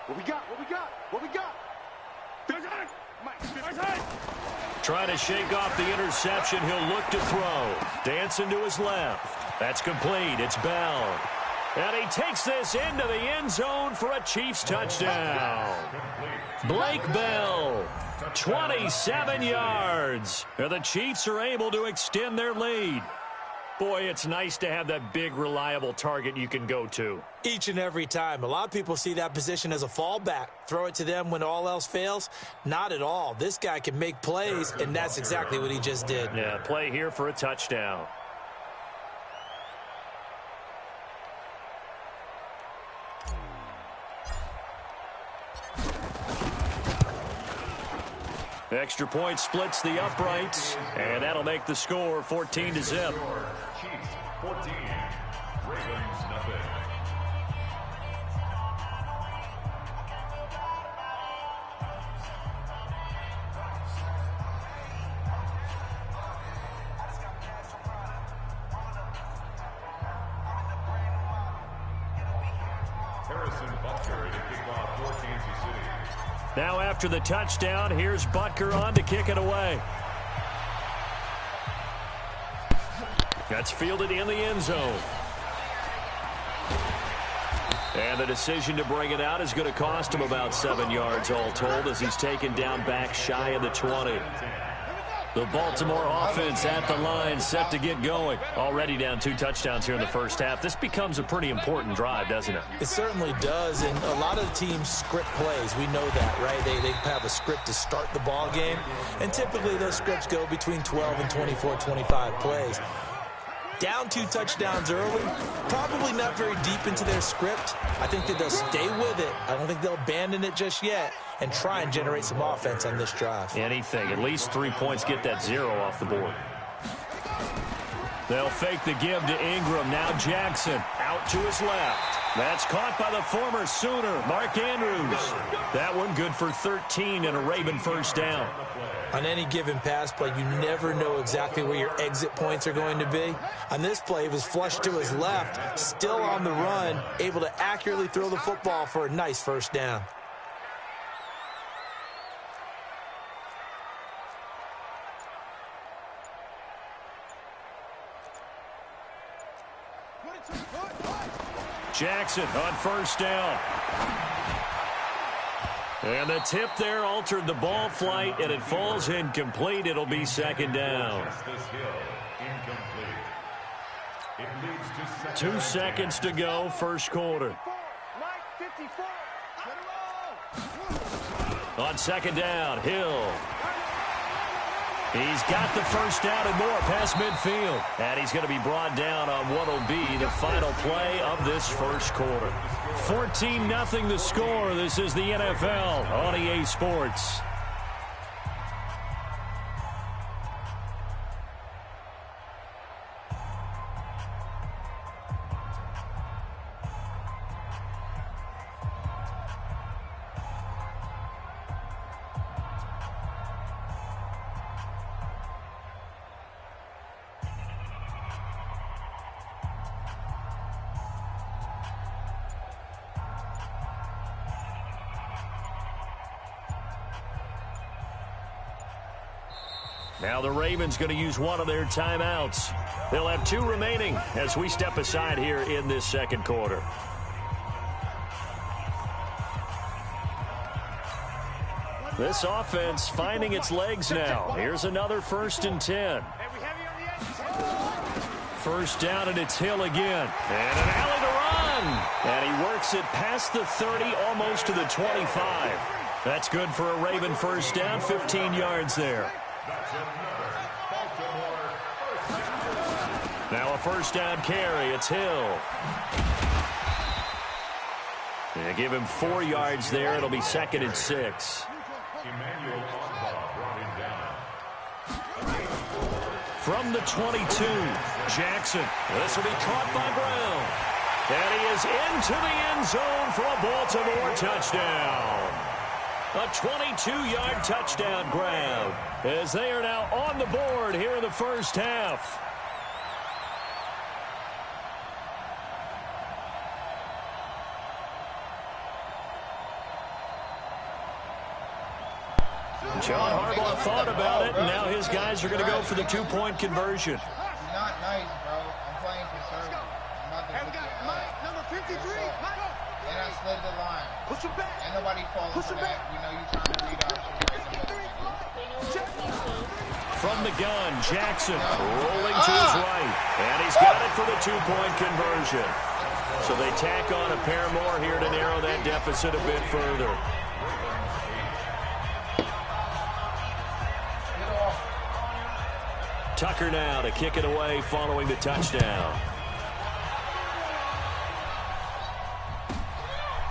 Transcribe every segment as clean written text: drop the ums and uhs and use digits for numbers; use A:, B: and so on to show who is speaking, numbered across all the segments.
A: What we got? What we got? What we got?
B: Trying to shake off the interception. He'll look to throw. Dancing to his left. That's complete. It's Bell. And he takes this into the end zone for a Chiefs touchdown. Blake Bell, 27 yards. And the Chiefs are able to extend their lead. Boy, it's nice to have that big, reliable target you can go to.
C: Each and every time. A lot of people see that position as a fallback. Throw it to them when all else fails. Not at all. This guy can make plays, and that's exactly what he just did.
B: Yeah, play here for a touchdown. Extra point splits the uprights, and that'll make the score 14-0.
D: Chiefs 14, Ravens nothing. Harrison Butker to kick off for Kansas City.
B: Now after the touchdown, here's Butker on to kick it away. That's fielded in the end zone. And the decision to bring it out is going to cost him about 7 yards all told as he's taken down back shy of the 20. The Baltimore offense at the line, set to get going. Already down 2 touchdowns here in the first half. This becomes a pretty important drive, doesn't it?
C: It certainly does, and a lot of the teams script plays. We know that, right? They have a script to start the ball game, and typically those scripts go between 12 and 24, 25 plays. Down 2 touchdowns early, probably not very deep into their script. I think that they'll stay with it. I don't think they'll abandon it just yet and try and generate some offense on this drive.
B: Anything. At least 3 points, get that 0 off the board. They'll fake the give to Ingram. Now Jackson out to his left. That's caught by the former Sooner, Mark Andrews. That one good for 13 and a Raven first down.
C: On any given pass play, you never know exactly where your exit points are going to be. On this play, it was flushed to his left, still on the run, able to accurately throw the football for a nice first down.
B: Jackson on first down. And the tip there altered the ball flight, and it falls incomplete. It'll be second down. 2 seconds to go, first quarter. On second down, Hill. He's got the first down and more past midfield. And he's going to be brought down on what will be the final play of this first quarter. 14-0 the score. This is the NFL on EA Sports. Now the Ravens going to use one of their timeouts. They'll have 2 remaining as we step aside here in this second quarter. This offense finding its legs now. Here's another 1st and 10. First down, and it's Hill again. And an alley to run. And he works it past the 30, almost to the 25. That's good for a Raven first down, 15 yards there. Now a first down carry. It's Hill. They give him 4 yards there. It'll be 2nd and 6. From the 22, Jackson. This will be caught by Brown. And he is into the end zone for a Baltimore touchdown. A 22-yard touchdown grab as they are now on the board here in the first half. John Harbaugh thought about it, and now his guys are going to go for the two-point conversion.
E: You're not nice, bro. I'm playing conservative. I'm not the
A: Mike, number 53. Mike.
E: And I slid the line.
A: Push him back.
E: Ain't nobody falling for that. We know you trying to read out.
B: From the gun, Jackson rolling to his right. And he's got it for the two-point conversion. So they tack on a pair more here to narrow that deficit a bit further. Tucker now to kick it away following the touchdown.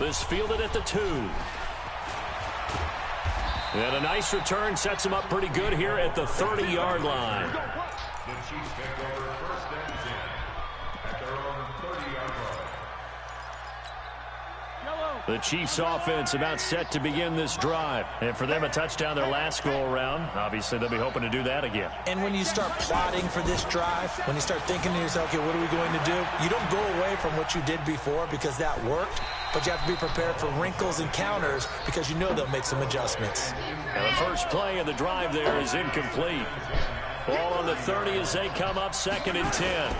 B: This fielded at the 2. And a nice return sets him up pretty good here at the 30-yard line.
D: The Chiefs take over first and 10 at their own 30-yard line.
B: The Chiefs offense about set to begin this drive. And for them, a touchdown their last go-around. Obviously, they'll be hoping to do that again.
C: And when you start plotting for this drive, when you start thinking to yourself, okay, what are we going to do? You don't go away from what you did before because that worked, but you have to be prepared for wrinkles and counters because you know they'll make some adjustments.
B: And the first play of the drive there is incomplete. Ball on the 30 as they come up 2nd and 10.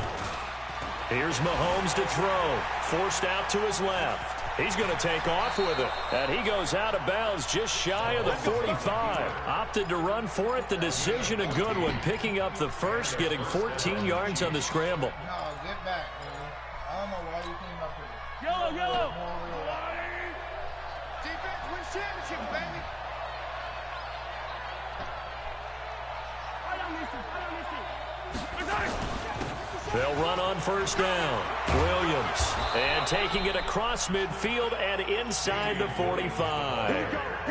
B: Here's Mahomes to throw. Forced out to his left. He's going to take off with it. And he goes out of bounds just shy of the 45. Opted to run for it. The decision a good one. Picking up the first, getting 14 yards on the scramble.
E: No, get back, dude. I don't know why you came up here.
A: Yellow. Defense wins championships, baby.
B: They'll run on first down. Williams. And taking it across midfield and inside the 45.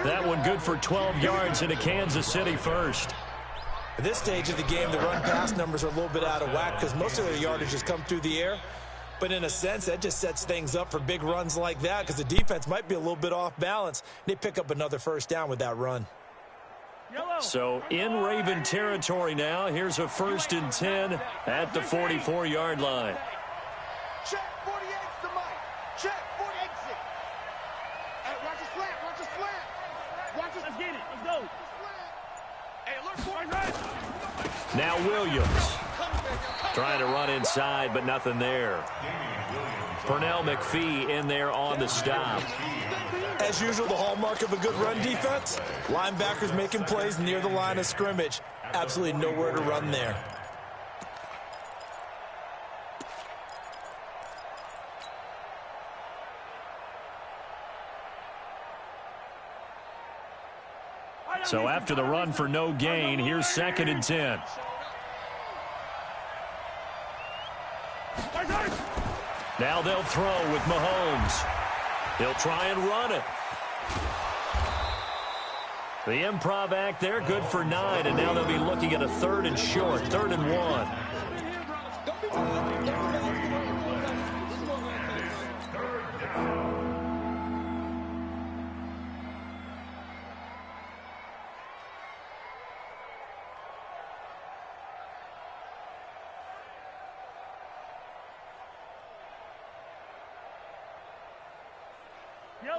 B: That one good for 12 yards into Kansas City first.
C: At this stage of the game, the run-pass numbers are a little bit out of whack because most of their yardage has come through the air. But in a sense, that just sets things up for big runs like that because the defense might be a little bit off balance. They pick up another first down with that run.
B: So in Raven territory now. Here's a 1st and 10 at the 44-yard line.
A: Check 48's the mic. Check 40 exit. Hey, watch the slant. Watch the slant. Watch it. Let's get it. Let's go. Hey, alert for it.
B: Now Williams. Trying to run inside, but nothing there. Pernell McPhee in there on the stop.
C: As usual, the hallmark of a good run defense, linebackers making plays near the line of scrimmage. Absolutely nowhere to run there.
B: So after the run for no gain, here's 2nd and 10. Now they'll throw with Mahomes. He'll try and run it. The improv act there, good for 9, and now they'll be looking at a 3rd and short, 3rd and 1.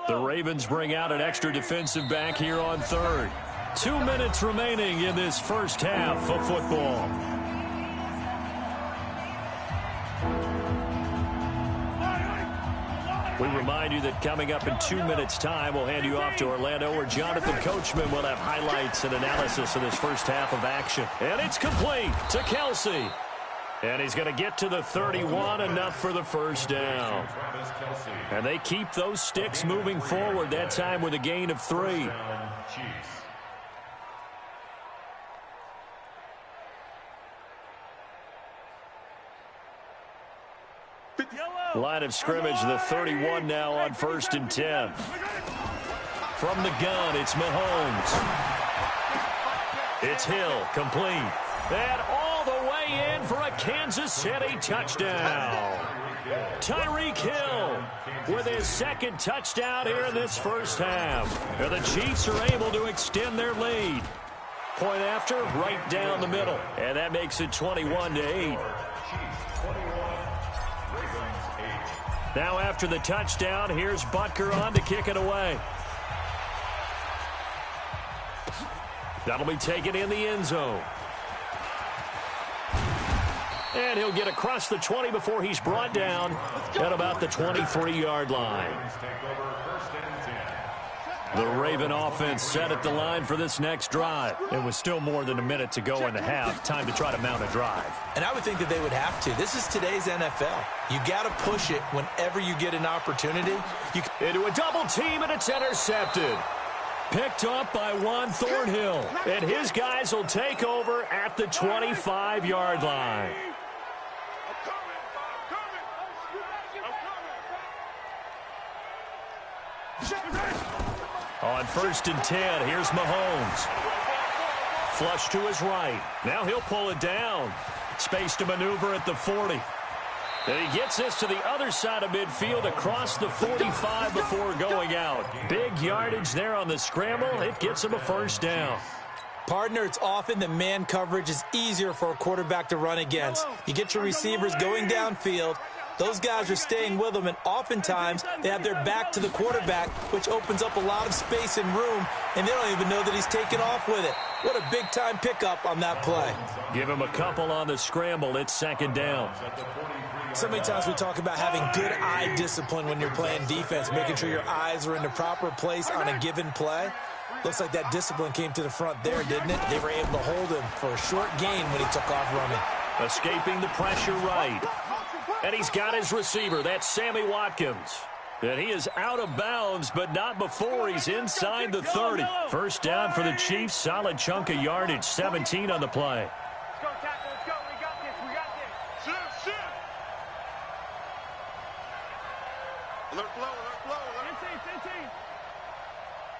B: The Ravens bring out an extra defensive back here on 3rd. 2 minutes remaining in this first half of football. We remind you that coming up in 2 minutes' time, we'll hand you off to Orlando, where Jonathan Coachman will have highlights and analysis of this first half of action. And it's complete to Kelsey. And he's going to get to the 31, enough for the first down. And they keep those sticks moving forward, that time with a gain of 3. Line of scrimmage, the 31 now on 1st and 10. From the gun, it's Mahomes. It's Hill, complete. And all the way in for a Kansas City touchdown. Tyreek Hill with his 2nd touchdown here in this first half. And the Chiefs are able to extend their lead. Point after, right down the middle. And that makes it 21-8. Now after the touchdown, here's Butker on to kick it away. That'll be taken in the end zone. And he'll get across the 20 before he's brought down at about the 23-yard line. The Raven offense set at the line for this next drive. It was still more than a minute to go in the half. Time to try to mount a drive.
C: And I would think that they would have to. This is today's NFL. You got to push it whenever you get an opportunity.
B: Into a double team, and it's intercepted. Picked up by Juan Thornhill. And his guys will take over at the 25-yard line. On 1st and 10, here's Mahomes. Flush to his right. Now he'll pull it down. Space to maneuver at the 40. And he gets this to the other side of midfield across the 45 before going out. Big yardage there on the scramble. It gets him a first down.
C: Partner, it's often that man coverage is easier for a quarterback to run against. You get your receivers going downfield. Those guys are staying with them, and oftentimes they have their back to the quarterback, which opens up a lot of space and room, and they don't even know that he's taken off with it. What a big-time pickup on that play.
B: Give him a couple on the scramble. It's 2nd down.
C: So many times we talk about having good eye discipline when you're playing defense, making sure your eyes are in the proper place on a given play. Looks like that discipline came to the front there, didn't it? They were able to hold him for a short gain when he took off running.
B: Escaping the pressure right. And he's got his receiver. That's Sammy Watkins. And he is out of bounds, but not before he's inside the 30. First down for the Chiefs. Solid chunk of yardage. 17 on the play.
A: Let's go, tackle. Let's go. We got this. We got this. Shift. Alert flow.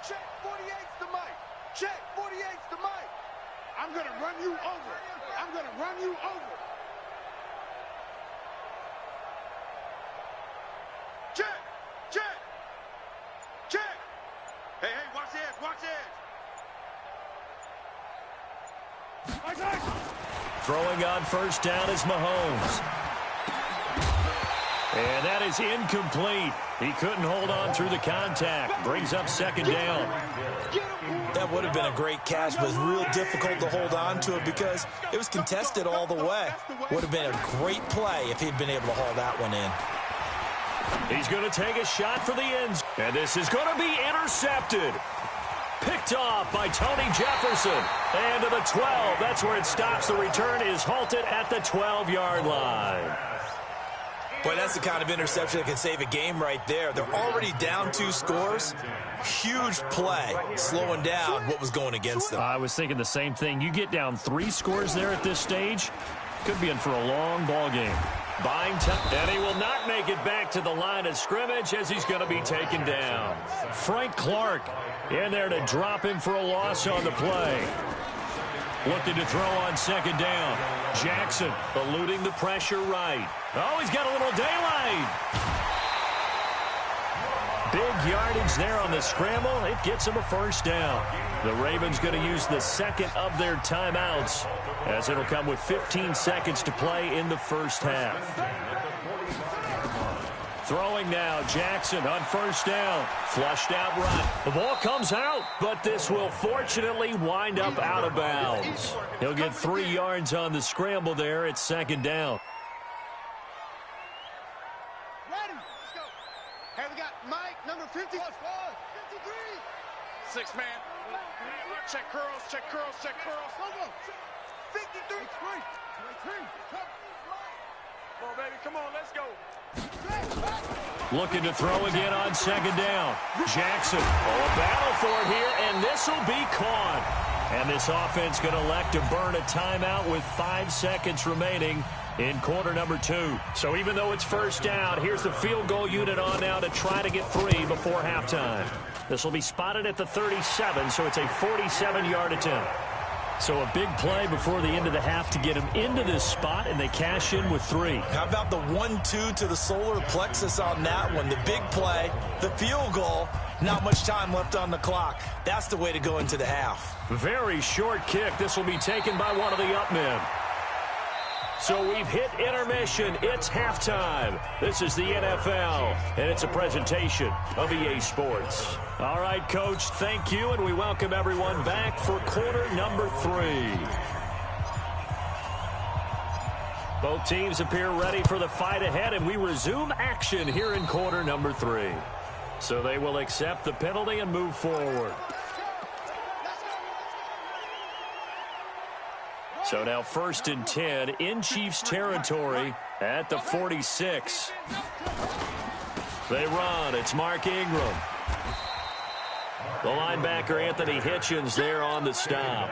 A: Check 48's the mic. Check 48's the mic. I'm going to run you over. Check. Hey, watch this.
B: Throwing on first down is Mahomes. And that is incomplete. He couldn't hold on through the contact. Brings up 2nd down.
C: That would have been a great catch, but it's real difficult to hold on to it because it was contested all the way. Would have been a great play if he'd been able to haul that one in.
B: He's going to take a shot for the ends. And this is going to be intercepted. Picked off by Tony Jefferson. And to the 12. That's where it stops. The return is halted at the 12-yard line.
C: Boy, that's the kind of interception that can save a game right there. They're already down 2 scores. Huge play, slowing down what was going against them.
B: I was thinking the same thing. You get down 3 scores there at this stage, could be in for a long ball game. Buying time, and he will not make it back to the line of scrimmage as he's going to be taken down. Frank Clark in there to drop him for a loss on the play. Looking to throw on 2nd down. Jackson eluding the pressure right. Oh, he's got a little daylight. Big yardage there on the scramble. It gets him a first down. The Ravens going to use the 2nd of their timeouts as it'll come with 15 seconds to play in the first half. Throwing now, Jackson on first down. Flushed out right. The ball comes out, but this will fortunately wind up out of bounds. He'll get 3 yards on the scramble there at 2nd down.
A: Ready. Let's go. Hey, we got Mike, number 50. 53. 6 man. Check curls. Go. 53. 23. Come on, baby. Come on, let's go.
B: Looking to throw again on 2nd down. Jackson, a battle for it here, and this will be caught. And this offense going to elect to burn a timeout with 5 seconds remaining in quarter number 2. So even though it's first down, here's the field goal unit on now to try to get 3 before halftime. This will be spotted at the 37, so it's a 47-yard attempt. So a big play before the end of the half to get him into this spot, and they cash in with 3.
C: How about the 1-2 to the solar plexus on that one? The big play, the field goal, not much time left on the clock. That's the way to go into the half.
B: Very short kick. This will be taken by one of the up men. So we've hit intermission. It's halftime. This is the NFL, and it's a presentation of EA Sports. All right, Coach, thank you, and we welcome everyone back for quarter number 3. Both teams appear ready for the fight ahead, and we resume action here in quarter number 3. So they will accept the penalty and move forward. So now 1st and 10 in Chiefs territory at the 46. They run. It's Mark Ingram. The linebacker, Anthony Hitchens, there on the stop.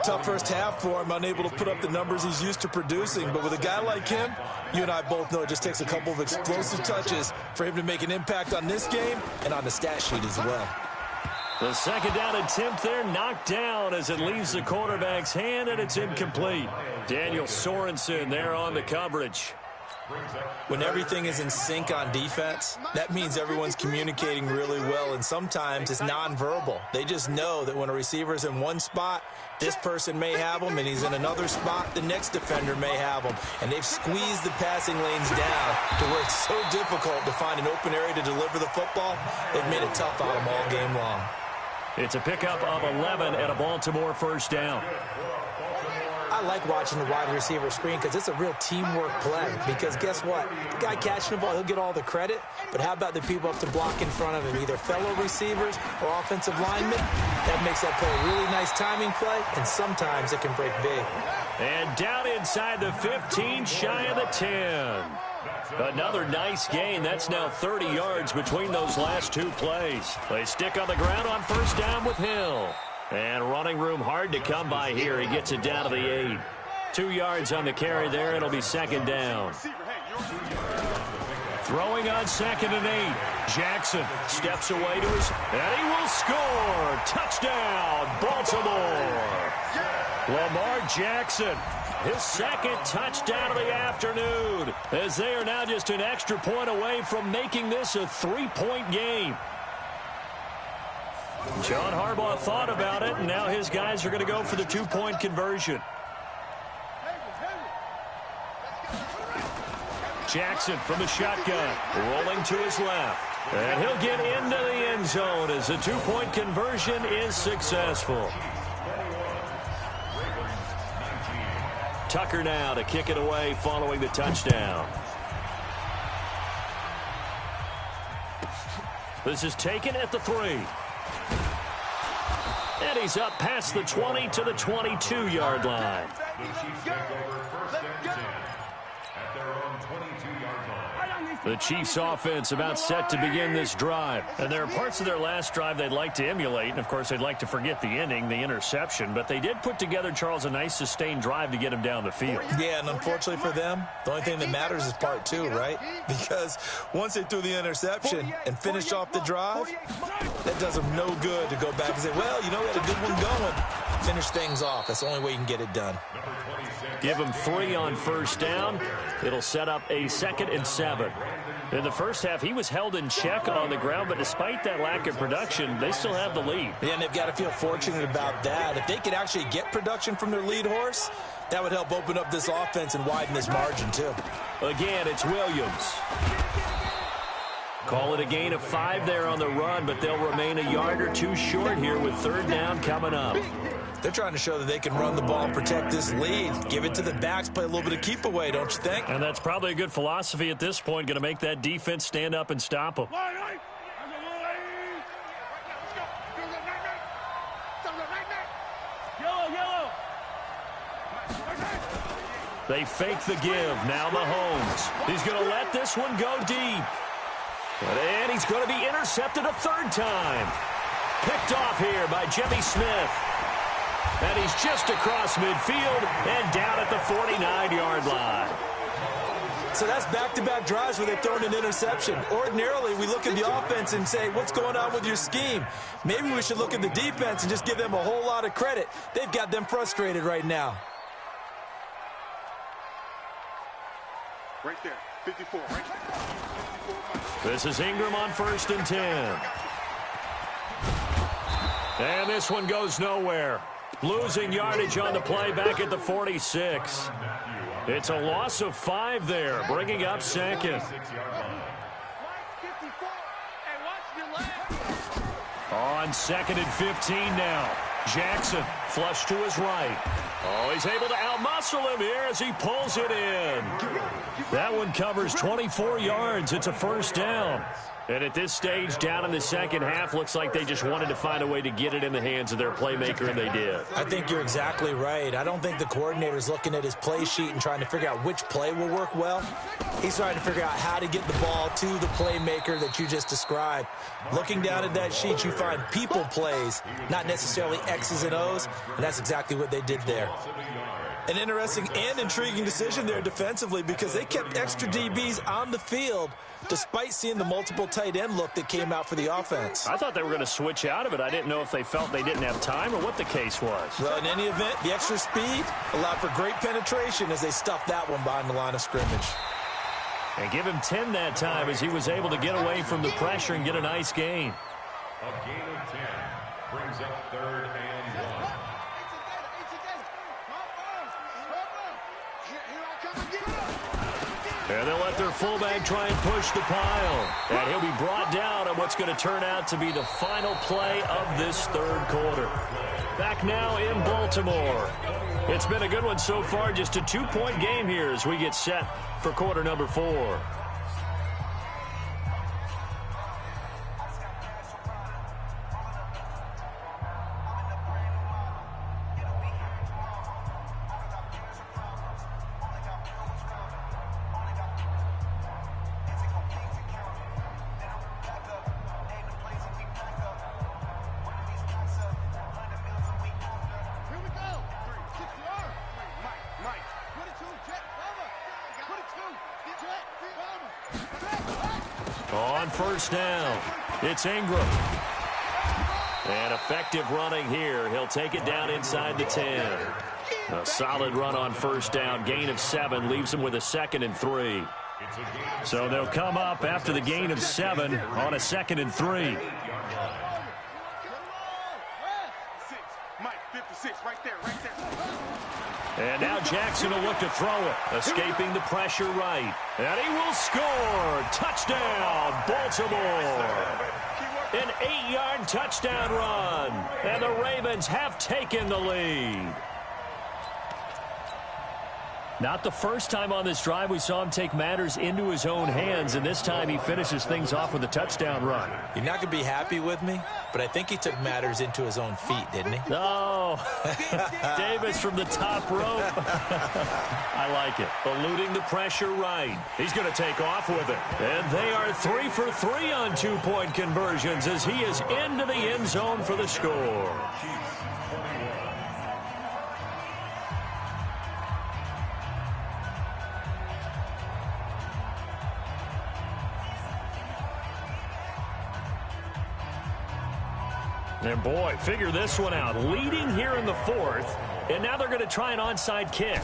C: Tough first half for him, unable to put up the numbers he's used to producing. But with a guy like him, you and I both know it just takes a couple of explosive touches for him to make an impact on this game and on the stat sheet as well.
B: The second down attempt there knocked down as it leaves the quarterback's hand, and it's incomplete. Daniel Sorensen there on the coverage.
C: When everything is in sync on defense, that means everyone's communicating really well, and sometimes it's nonverbal. They just know that when a receiver's in one spot, this person may have him, and he's in another spot, the next defender may have him. And they've squeezed the passing lanes down to where it's so difficult to find an open area to deliver the football. They've made it tough on them all game long.
B: It's a pickup of 11 and a Baltimore first down.
C: I like watching the wide receiver screen because it's a real teamwork play. Because guess what? The guy catching the ball, he'll get all the credit. But how about the people up to block in front of him, either fellow receivers or offensive linemen? That makes that play a really nice timing play, and sometimes it can break big.
B: And down inside the 15, shy of the 10. Another nice gain. That's now 30 yards between those last 2 plays. They stick on the ground on first down with Hill. And running room hard to come by here. He gets it down to the 8. 2 yards on the carry there. It'll be second down. Throwing on 2nd and 8. Jackson steps away to his, and he will score. Touchdown, Baltimore. Lamar Jackson, his second touchdown of the afternoon, as they are now just an extra point away from making this a 3-point game. John Harbaugh thought about it, and now his guys are going to go for the 2-point conversion. Jackson from the shotgun, rolling to his left. And he'll get into the end zone as the 2-point conversion is successful. Tucker now to kick it away following the touchdown. This is taken at the 3. And he's up past the 20 to the 22-yard line. The Chiefs offense about set to begin this drive. And there are parts of their last drive they'd like to emulate. And, of course, they'd like to forget the ending, the interception. But they did put together, Charles, a nice sustained drive to get him down the field.
C: Yeah, and unfortunately for them, the only thing that matters is part 2, right? Because once they threw the interception and finished off the drive, that does them no good to go back and say, well, you know, we had a good one going. Finish things off. That's the only way you can get it done.
B: Give him 3 on first down. It'll set up a 2nd and 7. In the first half, he was held in check on the ground, but despite that lack of production, they still have the lead.
C: Yeah, and they've got to feel fortunate about that. If they could actually get production from their lead horse, that would help open up this offense and widen this margin, too.
B: Again, it's Williams. Call it a gain of 5 there on the run, but they'll remain a yard or 2 short here with 3rd down coming up.
C: They're trying to show that they can run the ball and protect this lead. Give it to the backs, play a little bit of keep away, don't you think?
B: And that's probably a good philosophy at this point, going to make that defense stand up and stop them. They fake the give. Now Mahomes. He's going to let this one go deep. And he's going to be intercepted a 3rd time. Picked off here by Jimmy Smith. And he's just across midfield and down at the 49-yard line.
C: So that's back-to-back drives where they've thrown an interception. Ordinarily, we look at the offense and say, what's going on with your scheme? Maybe we should look at the defense and just give them a whole lot of credit. They've got them frustrated right now.
A: Right there, 54, right there.
B: This is Ingram on 1st and 10. And this one goes nowhere. Losing yardage on the play back at the 46. It's a loss of 5 there, bringing up second. On 2nd and 15 now. Jackson flush to his right. Oh, he's able to outmuscle him here as he pulls it in. That one covers 24 yards. It's a first down. And at this stage, down in the second half, looks like they just wanted to find a way to get it in the hands of their playmaker, and they did.
C: I think you're exactly right. I don't think the coordinator's looking at his play sheet and trying to figure out which play will work well. He's trying to figure out how to get the ball to the playmaker that you just described. Looking down at that sheet, you find people plays, not necessarily X's and O's, and that's exactly what they did there. An interesting and intriguing decision there defensively because they kept extra DBs on the field despite seeing the multiple tight end look that came out for the offense.
B: I thought they were going to switch out of it. I didn't know if they felt they didn't have time or what the case was.
C: Well, in any event, the extra speed allowed for great penetration as they stuffed that one behind the line of scrimmage.
B: And give him 10 that time as he was able to get away from the pressure and get a nice gain.
D: A gain of 10 brings up 3rd and 1.
B: And they'll let their fullback try and push the pile. And he'll be brought down on what's going to turn out to be the final play of this 3rd quarter. Back now in Baltimore. It's been a good one so far. Just a 2-point game here as we get set for quarter number 4. On first down, it's Ingram. And effective running here. He'll take it down inside the 10. A solid run on first down. Gain of 7 leaves him with a 2nd and 3. So they'll come up after the gain of 7 on a 2nd and 3. And now Jackson will look to throw it, escaping the pressure right. And he will score. Touchdown, Baltimore. An 8-yard touchdown run. And the Ravens have taken the lead. Not the first time on this drive we saw him take matters into his own hands, and this time he finishes things off with a touchdown run.
C: You're not going to be happy with me, but I think he took matters into his own feet, didn't he?
B: Oh, Davis from the top rope. I like it. Eluding the pressure right. He's going to take off with it. And they are 3 for 3 on 2-point conversions as he is into the end zone for the score. And boy, figure this one out. Leading here in the 4th, and now they're going to try an onside kick.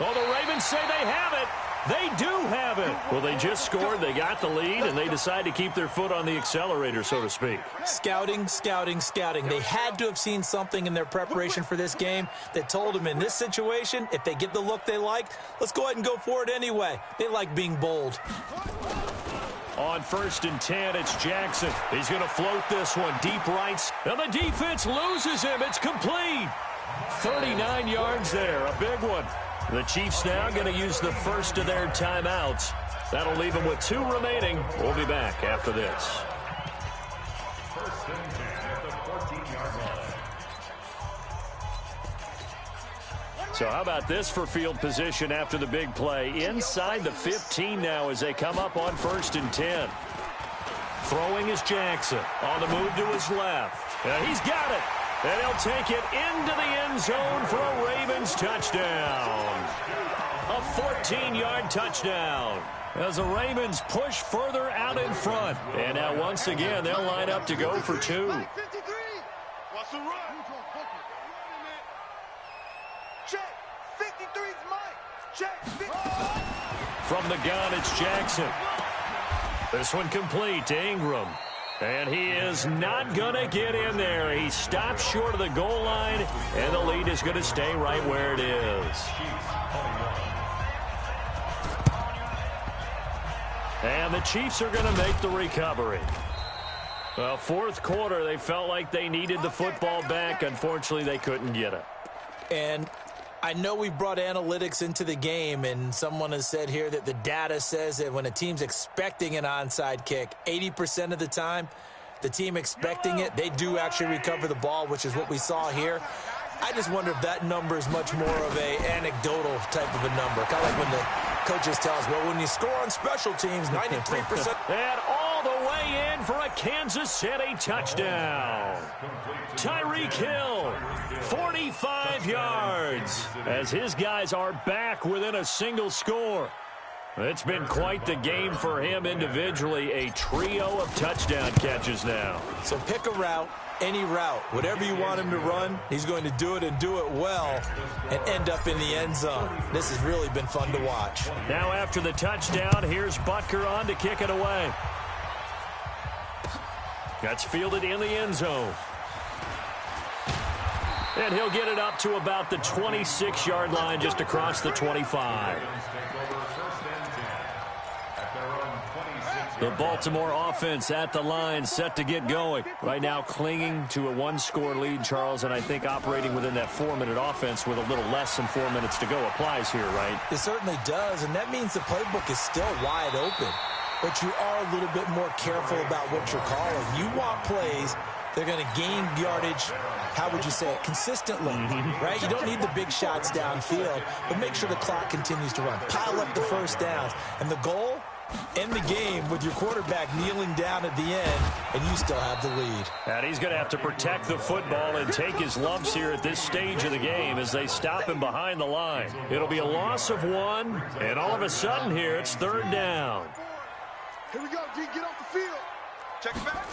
B: Oh, the Ravens say they have it. They do have it. Well, they just scored, they got the lead, and they decide to keep their foot on the accelerator, so to speak.
C: Scouting, scouting, scouting. They had to have seen something in their preparation for this game that told them in this situation, if they get the look they liked, let's go ahead and go for it anyway. They like being bold.
B: On 1st and 10, it's Jackson. He's going to float this one deep right. And the defense loses him. It's complete. 39 yards there, a big one. The Chiefs now going to use the first of their timeouts. That'll leave them with 2 remaining. We'll be back after this.
D: 1st and 10 at the 14-yard line.
B: So how about this for field position after the big play? Inside the 15 now as they come up on 1st and 10. Throwing is Jackson. On the move to his left. And he's got it. And he'll take it into the end zone for a Ravens touchdown. A 14-yard touchdown. As the Ravens push further out in front. And now once again, they'll line up to go for 2.
A: What's the run? Check. 53's Mike. Check.
B: From the gun, it's Jackson. This one complete to Ingram. And he is not going to get in there. He stops short of the goal line, and the lead is going to stay right where it is. And the Chiefs are going to make the recovery. Well, fourth quarter, they felt like they needed the football back. Unfortunately, they couldn't get it.
C: And I know we brought analytics into the game, and someone has said here that the data says that when a team's expecting an onside kick, 80% of the time, the team expecting it, they do actually recover the ball, which is what we saw here. I just wonder if that number is much more of a anecdotal type of a number. Kind of like when the coaches tell us, well, when you score on special teams, 93%.
B: And all the way in for a Kansas City touchdown. Tyreek Hill, 45 yards, as his guys are back within a single score. It's been quite the game for him individually, a trio of touchdown catches now.
C: So pick a route, any route, whatever you want him to run, he's going to do it and do it well and end up in the end zone. This has really been fun to watch.
B: Now after the touchdown, here's Butker on to kick it away. That's fielded in the end zone. And he'll get it up to about the 26-yard line, just across the 25. The Baltimore offense at the line, set to get going. Right now clinging to a one-score lead, Charles, and I think operating within that 4-minute offense with a little less than 4 minutes to go applies here, right?
C: It certainly does, and that means the playbook is still wide open. But you are a little bit more careful about what you're calling. You want plays, they're going to gain yardage, how would you say it, consistently, right? You don't need the big shots downfield, but make sure the clock continues to run. Pile up the first downs. And the goal, end the game with your quarterback kneeling down at the end, and you still have the lead.
B: And he's going to have to protect the football and take his lumps here at this stage of the game as they stop him behind the line. It'll be a loss of 1, and all of a sudden here, it's third down.
A: Here we go, D, get off the field. Check it back.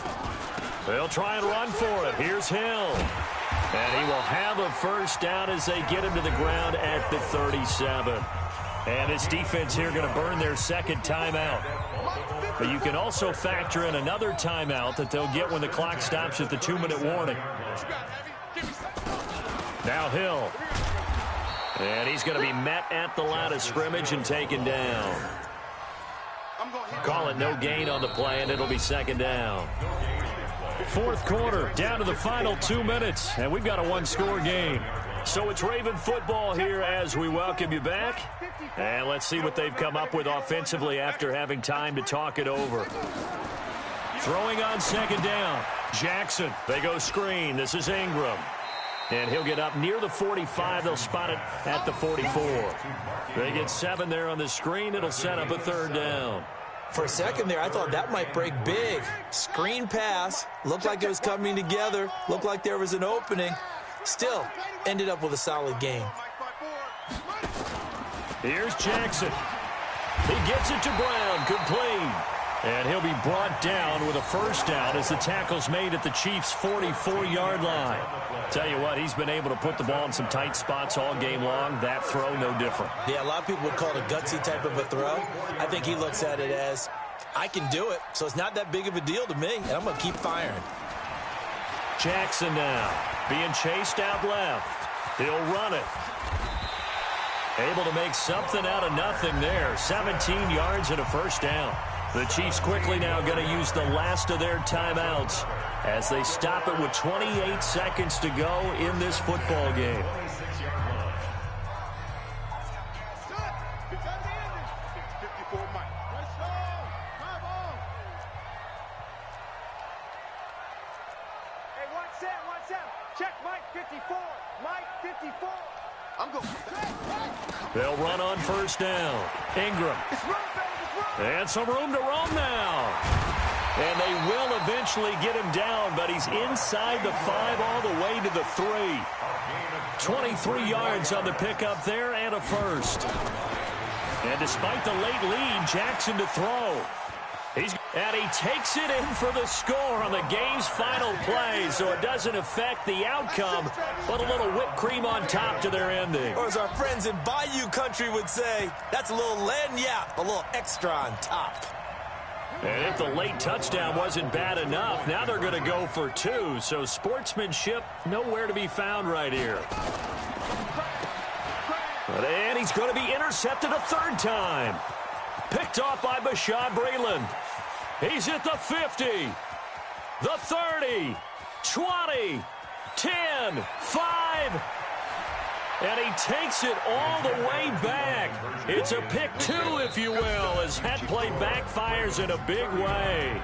B: They'll try and run for it. Here's Hill. And he will have a first down as they get him to the ground at the 37. And this defense here going to burn their second timeout. But you can also factor in another timeout that they'll get when the clock stops at the 2-minute warning. Now Hill. And he's going to be met at the line of scrimmage and taken down. Call it no gain on the play, and it'll be second down. Fourth quarter, down to the final 2 minutes, and we've got a one-score game. So it's Raven football here as we welcome you back. And let's see what they've come up with offensively after having time to talk it over. Throwing on second down. Jackson, they go screen. This is Ingram. And he'll get up near the 45. They'll spot it at the 44. They get 7 there on the screen. It'll set up a third down.
C: For a second there, I thought that might break big. Screen pass. Looked like it was coming together. Looked like there was an opening. Still, ended up with a solid game.
B: Here's Jackson. He gets it to Brown. Complete. And he'll be brought down with a first down as the tackle's made at the Chiefs' 44-yard line. Tell you what, he's been able to put the ball in some tight spots all game long. That throw, no different.
C: Yeah, a lot of people would call it a gutsy type of a throw. I think he looks at it as, I can do it, so it's not that big of a deal to me, and I'm going to keep firing.
B: Jackson now being chased out left. He'll run it. Able to make something out of nothing there. 17 yards and a first down. The Chiefs quickly now going to use the last of their timeouts as they stop it with 28 seconds to go in this football game. They'll run on first down. Ingram. And some room to roam now. And they will eventually get him down, but he's inside the 5 all the way to the 3. 23 yards on the pickup there and a first. And despite the late lead, Jackson to throw. And he takes it in for the score on the game's final play, so it doesn't affect the outcome, but a little whipped cream on top to their ending.
C: Or as our friends in Bayou Country would say, that's a little lagniappe, a little extra on top.
B: And if the late touchdown wasn't bad enough, now they're going to go for 2. So sportsmanship nowhere to be found right here. And he's going to be intercepted a third time. Picked off by Bashaud Breeland. He's at the 50, the 30, 20, 10, 5. And he takes it all the way back. It's a pick 2, if you will, as that play backfires in a big way.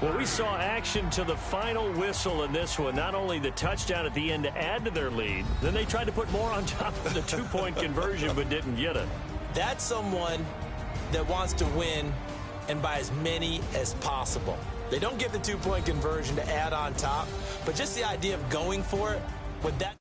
B: Well, we saw action to the final whistle in this one. Not only the touchdown at the end to add to their lead, then they tried to put more on top of the 2-point conversion but didn't get it.
C: That's someone that wants to win and by as many as possible. They don't get the 2-point conversion to add on top, but just the idea of going for it with that.